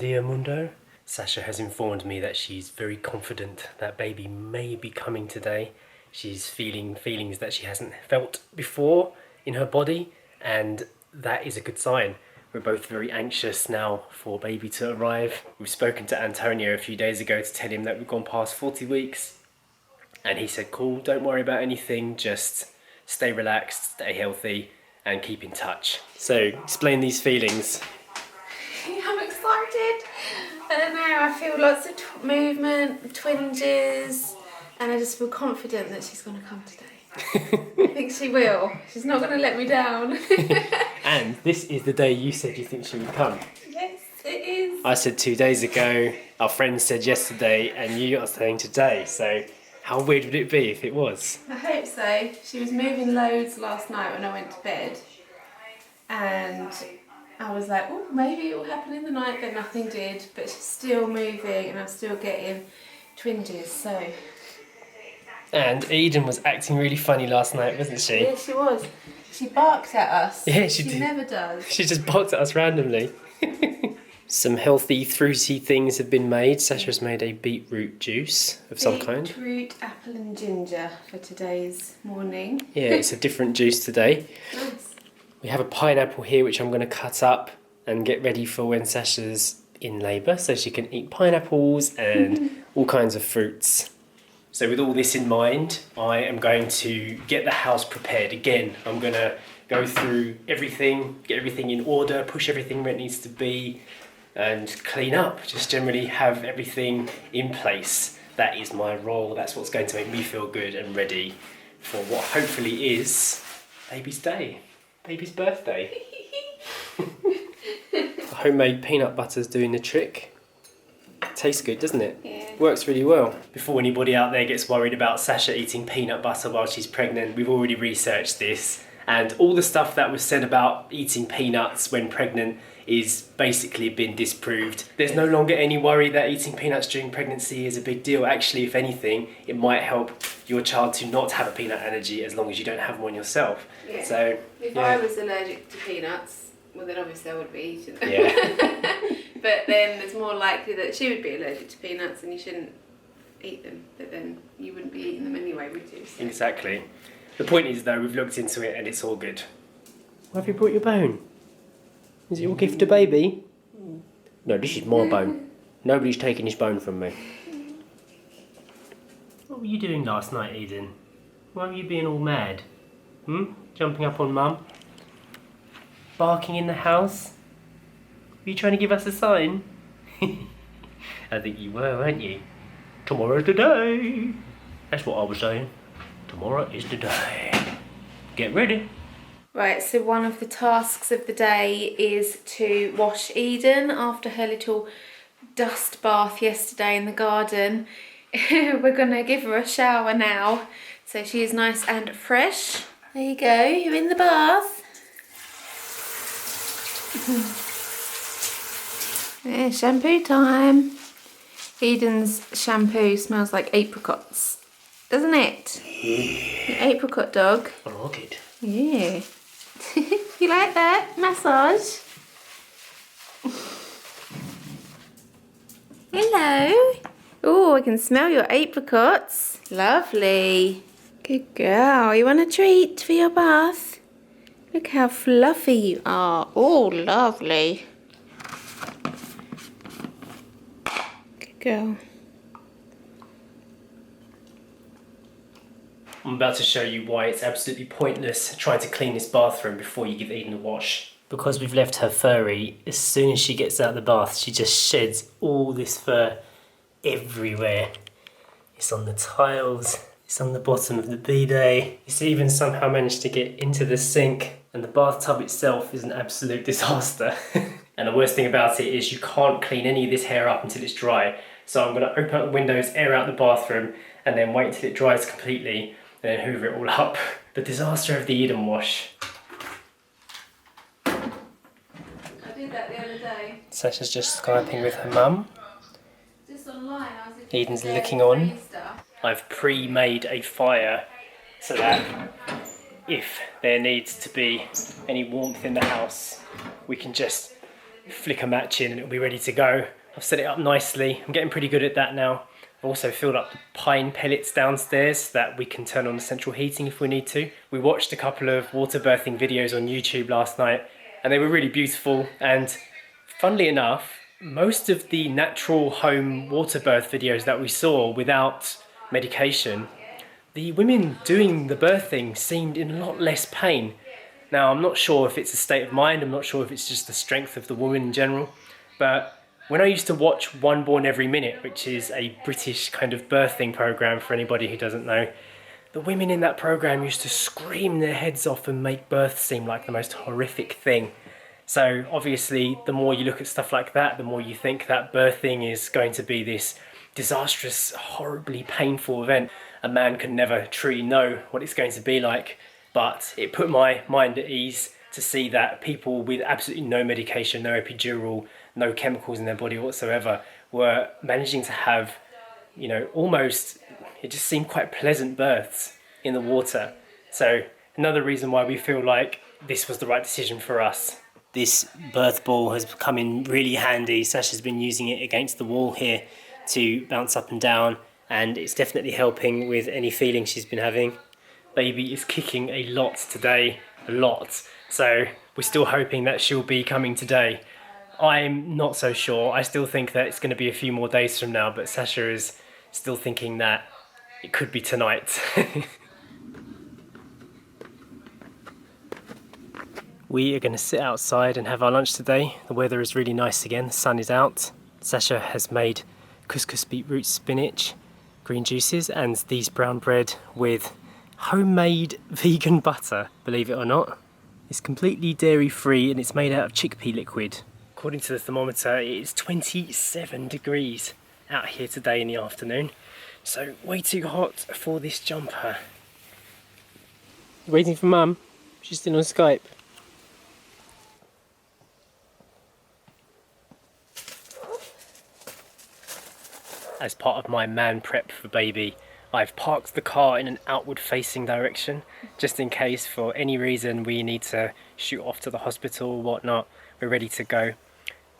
dia mundo. Sacha has informed me that she's very confident that baby may be coming today. She's feeling feelings that she hasn't felt before in her body, and that is a good sign. We're both very anxious now for baby to arrive. We've spoken to Antonio a few days ago to tell him that we've gone past 40 weeks, and he said, cool, don't worry about anything, just stay relaxed, stay healthy, and keep in touch. So, explain these feelings. I'm excited. I don't know, I feel lots of movement, twinges, and I just feel confident that she's going to come today. I think she will. She's not going to let me down. And this is the day you said you think she would come. Yes, it is. I said 2 days ago, our friend said yesterday, and you are saying today, so how weird would it be if it was? I hope so. She was moving loads last night when I went to bed, and I was like, oh, maybe it will happen in the night, but nothing did. But she's still moving, and I'm still getting twinges, so. And Eden was acting really funny last night, wasn't she? Yeah, she was. She barked at us. Yeah, she did. She never does. She just barked at us randomly. Some healthy, fruity things have been made. Sacha's made a beetroot juice of some kind. Beetroot, apple and ginger for today's morning. Yeah, it's a different juice today. Nice. We have a pineapple here which I'm going to cut up and get ready for when Sacha's in labour, so she can eat pineapples and all kinds of fruits. So with all this in mind, I am going to get the house prepared. Again, I'm going to go through everything, get everything in order, push everything where it needs to be, and clean up. Just generally have everything in place. That is my role. That's what's going to make me feel good and ready for what hopefully is baby's day, baby's birthday. Homemade peanut butter's doing the trick. Tastes good, doesn't it? Yeah. Works really well. Before anybody out there gets worried about Sacha eating peanut butter while she's pregnant, we've already researched this, and all the stuff that was said about eating peanuts when pregnant is basically been disproved. There's no longer any worry that eating peanuts during pregnancy is a big deal. Actually, if anything, it might help your child to not have a peanut allergy as long as you don't have one yourself. Yeah. So, if yeah. I was allergic to peanuts, well then obviously I would be eating them. Yeah. But then it's more likely that she would be allergic to peanuts and you shouldn't eat them. But then you wouldn't be eating them anyway, would you? So. Exactly. The point is though, we've looked into it and it's all good. Why have you brought your bone? Is it your gift to baby? No, this is my bone. Nobody's taking this bone from me. What were you doing last night, Eden? Why were you being all mad? Jumping up on Mum? Barking in the house? Were you trying to give us a sign? I think you were, weren't you? Tomorrow's the day. That's what I was saying. Tomorrow is the day. Get ready. Right, so one of the tasks of the day is to wash Eden after her little dust bath yesterday in the garden. We're going to give her a shower now, so she is nice and fresh. There you go, you're in the bath. Yeah, shampoo time. Eden's shampoo smells like apricots, doesn't it? Yeah. The apricot dog. I like it. Yeah. You like that? Massage? Hello. Oh, I can smell your apricots. Lovely. Good girl. You want a treat for your bath? Look how fluffy you are. Oh, lovely. Good girl. I'm about to show you why it's absolutely pointless trying to clean this bathroom before you give Eden a wash. Because we've left her furry, as soon as she gets out of the bath, she just sheds all this fur everywhere. It's on the tiles, it's on the bottom of the bidet, it's even somehow managed to get into the sink, and the bathtub itself is an absolute disaster. And the worst thing about it is you can't clean any of this hair up until it's dry. So I'm going to open up the windows, air out the bathroom, and then wait until it dries completely, and then hoover it all up. The disaster of the Eden wash. I did that the other day. Sacha's just Skyping with her mum. Just online. I was Eden's looking on. I've pre-made a fire so that if there needs to be any warmth in the house, we can just flicker matching and it'll be ready to go. I've set it up nicely. I'm getting pretty good at that now. I've also filled up the pine pellets downstairs so that we can turn on the central heating if we need to. We watched a couple of water birthing videos on YouTube last night and they were really beautiful, and funnily enough, most of the natural home water birth videos that we saw without medication, the women doing the birthing seemed in a lot less pain. Now, I'm not sure if it's a state of mind, I'm not sure if it's just the strength of the woman in general, but when I used to watch One Born Every Minute, which is a British kind of birthing program for anybody who doesn't know, the women in that program used to scream their heads off and make birth seem like the most horrific thing. So obviously, the more you look at stuff like that, the more you think that birthing is going to be this disastrous, horribly painful event. A man can never truly know what it's going to be like, but it put my mind at ease to see that people with absolutely no medication, no epidural, no chemicals in their body whatsoever were managing to have, you know, almost, it just seemed quite pleasant births in the water. So another reason why we feel like this was the right decision for us. This birth ball has come in really handy. Sacha's been using it against the wall here to bounce up and down, and it's definitely helping with any feeling she's been having. Baby is kicking a lot today, a lot. So we're still hoping that she'll be coming today. I'm not so sure. I still think that it's going to be a few more days from now, but Sacha is still thinking that it could be tonight. We are going to sit outside and have our lunch today. The weather is really nice again, the sun is out. Sacha has made couscous beetroot spinach, green juices, and these brown bread with homemade vegan butter, believe it or not. It's completely dairy free and it's made out of chickpea liquid. According to the thermometer, it is 27 degrees out here today in the afternoon. So way too hot for this jumper. Waiting for Mum. She's still on Skype. As part of my man prep for baby, I've parked the car in an outward facing direction, just in case for any reason we need to shoot off to the hospital or whatnot, we're ready to go.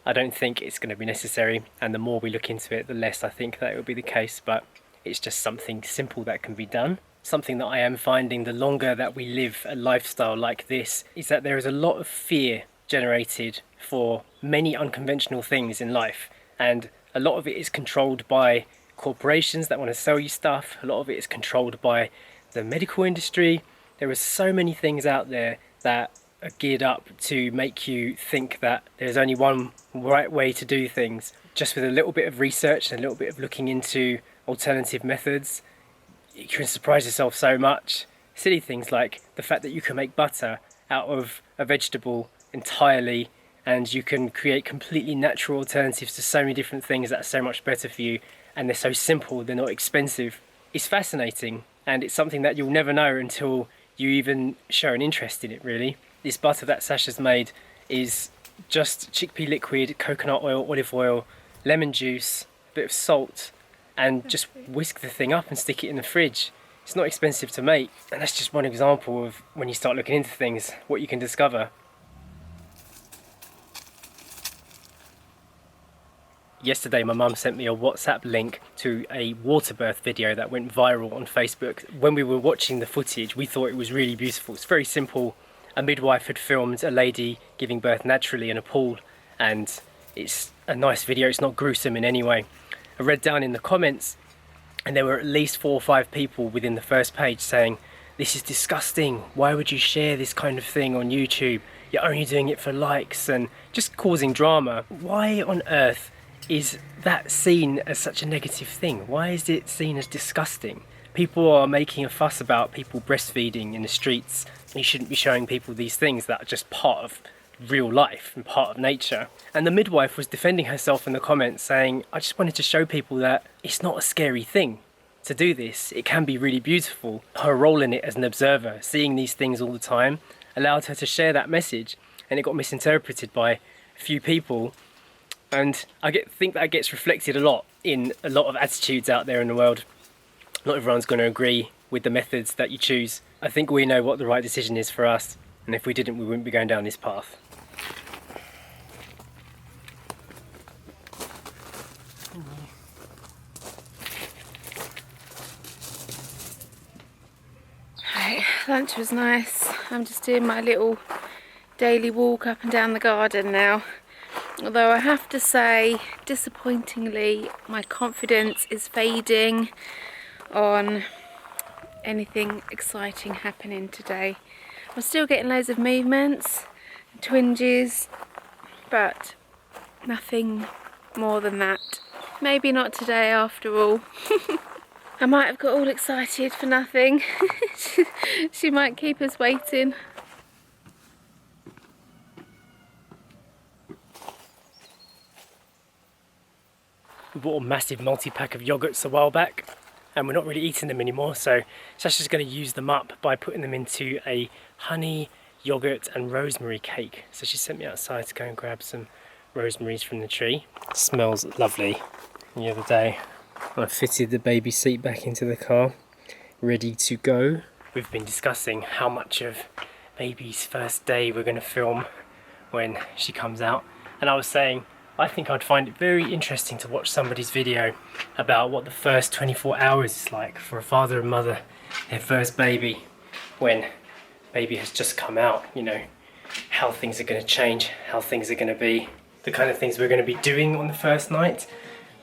I don't think it's going to be necessary, and the more we look into it, the less I think that it will be the case, but it's just something simple that can be done. Something that I am finding the longer that we live a lifestyle like this is that there is a lot of fear generated for many unconventional things in life, and a lot of it is controlled by corporations that want to sell you stuff. A lot of it is controlled by the medical industry. There are so many things out there that are geared up to make you think that there's only one right way to do things. Just with a little bit of research and a little bit of looking into alternative methods, you can surprise yourself so much. Silly things like the fact that you can make butter out of a vegetable entirely, and you can create completely natural alternatives to so many different things that are so much better for you, and they're so simple, they're not expensive. It's fascinating, and it's something that you'll never know until you even show an interest in it, really. This butter that Sacha's made is just chickpea liquid, coconut oil, olive oil, lemon juice, a bit of salt, and just whisk the thing up and stick it in the fridge. It's not expensive to make, and that's just one example of when you start looking into things, what you can discover. Yesterday my mum sent me a WhatsApp link to a water birth video that went viral on Facebook. When we were watching the footage, we thought it was really beautiful. It's very simple. A midwife had filmed a lady giving birth naturally in a pool, and it's a nice video. It's not gruesome in any way. I read down in the comments and there were at least 4 or 5 people within the first page saying, "This is disgusting. Why would you share this kind of thing on YouTube? You're only doing it for likes," and just causing drama. Why on earth is that seen as such a negative thing? Why is it seen as disgusting? People are making a fuss about people breastfeeding in the streets. You shouldn't be showing people these things that are just part of real life and part of nature. And the midwife was defending herself in the comments saying, "I just wanted to show people that it's not a scary thing to do this. It can be really beautiful." Her role in it as an observer, seeing these things all the time, allowed her to share that message, and it got misinterpreted by a few people. And I think that gets reflected a lot in a lot of attitudes out there in the world. Not everyone's going to agree with the methods that you choose. I think we know what the right decision is for us, and if we didn't, we wouldn't be going down this path. lunch was nice. I'm just doing my little daily walk up and down the garden now. Although I have to say, disappointingly, my confidence is fading on anything exciting happening today. I'm still getting loads of movements, twinges, but nothing more than that. Maybe not today after all. I might have got all excited for nothing. She might keep us waiting. We bought a massive multi-pack of yogurts a while back and we're not really eating them anymore, so Sacha's going to use them up by putting them into a honey, yogurt and rosemary cake. So she sent me outside to go and grab some rosemaries from the tree. It smells lovely. The other day I fitted the baby seat back into the car, ready to go. We've been discussing how much of baby's first day we're going to film when she comes out, and I was saying I think I'd find it very interesting to watch somebody's video about what the first 24 hours is like for a father and mother, their first baby, when baby has just come out, you know, how things are going to change, how things are going to be, the kind of things we're going to be doing on the first night.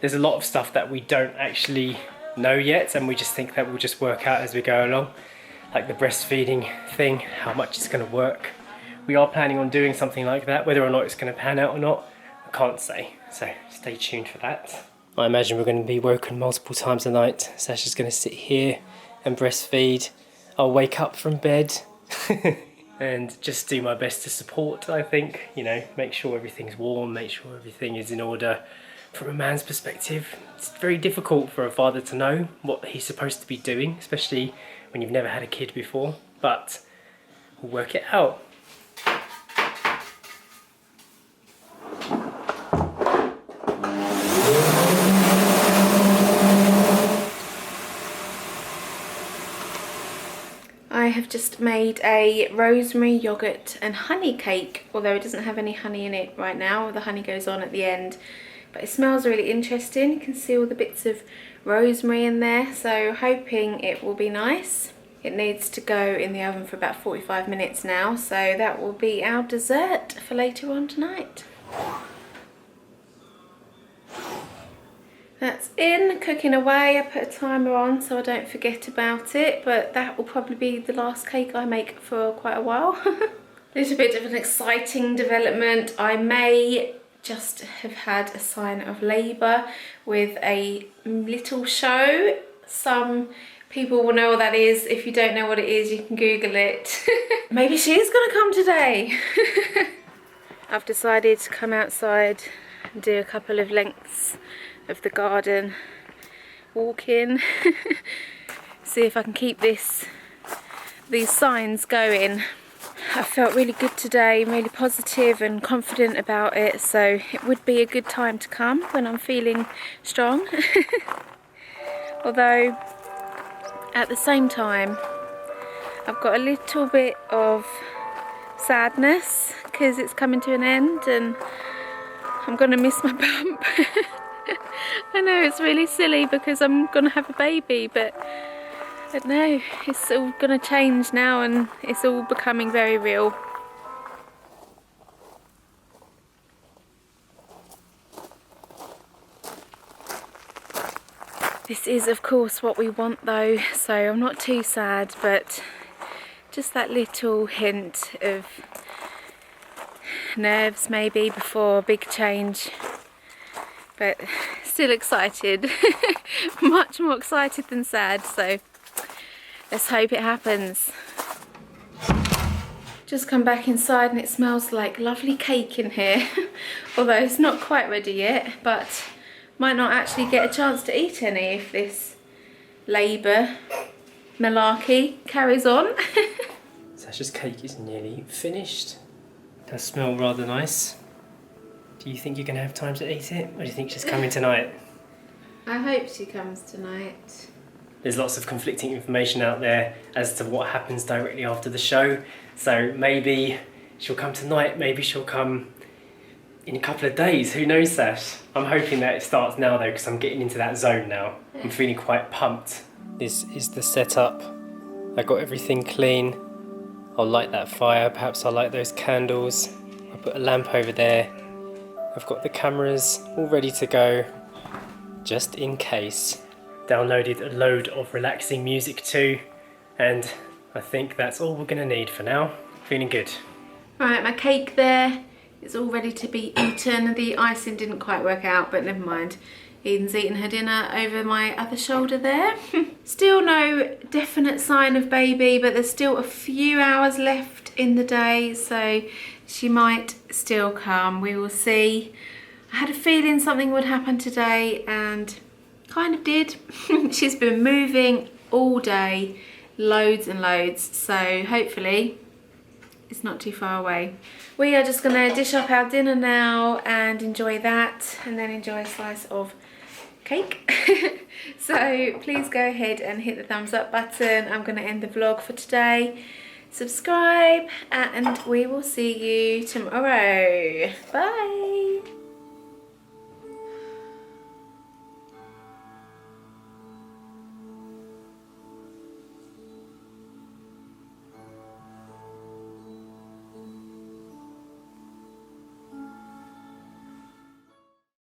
There's a lot of stuff that we don't actually know yet and we just think that will just work out as we go along, like the breastfeeding thing, how much it's going to work. We are planning on doing something like that. Whether or not it's going to pan out or not, I can't say, so stay tuned for that. I imagine we're going to be woken multiple times a night. Sacha's going to sit here and breastfeed. I'll wake up from bed and just do my best to support, I think. You know, make sure everything's warm, make sure everything is in order. From a man's perspective, it's very difficult for a father to know what he's supposed to be doing, especially when you've never had a kid before, but we'll work it out. I have just made a rosemary yogurt and honey cake, although it doesn't have any honey in it right now. The honey goes on at the end, but it smells really interesting. You can see all the bits of rosemary in there, so hoping it will be nice. It needs to go in the oven for about 45 minutes now, so that will be our dessert for later on tonight. That's in, cooking away. I put a timer on so I don't forget about it, but that will probably be the last cake I make for quite a while. A little bit of an exciting development. I may just have had a sign of labour with a little show. Some people will know what that is. If you don't know what it is, you can Google it. Maybe she is going to come today. I've decided to come outside and do a couple of lengths of the garden, walk in, see if I can keep these signs going. I felt really good today, really positive and confident about it, so it would be a good time to come when I'm feeling strong. Although at the same time I've got a little bit of sadness because it's coming to an end and I'm gonna miss my bump. I know it's really silly because I'm gonna have a baby, but no, it's all gonna change now and it's all becoming very real. This is of course what we want though, so I'm not too sad, but just that little hint of nerves maybe before a big change. But still excited, much more excited than sad, so let's hope it happens. Just come back inside and it smells like lovely cake in here, although it's not quite ready yet, but might not actually get a chance to eat any if this labour malarkey carries on. Sacha's cake is nearly finished. It does smell rather nice. Do you think you're going to have time to eat it, or do you think she's coming tonight? I hope she comes tonight. There's lots of conflicting information out there as to what happens directly after the show. So maybe she'll come tonight, maybe she'll come in a couple of days. Who knows, Sash? I'm hoping that it starts now though, because I'm getting into that zone now. I'm feeling quite pumped. This is the setup I got everything clean. I'll light that fire, perhaps I'll light those candles. I'll put a lamp over there. I've got the cameras all ready to go, just in case. Downloaded a load of relaxing music too, and I think that's all we're gonna need for now. Feeling good. Right, my cake there is all ready to be eaten. The icing didn't quite work out, but never mind. Eden's eating her dinner over my other shoulder there. Still no definite sign of baby, but there's still a few hours left in the day, so she might still come. We will see. I had a feeling something would happen today, and kind of did. She's been moving all day, loads and loads, so hopefully it's not too far away. We are just gonna dish up our dinner now and enjoy that, and then enjoy a slice of cake. So please go ahead and hit the thumbs up button. I'm gonna end the vlog for today. Subscribe, and we will see you tomorrow. Bye.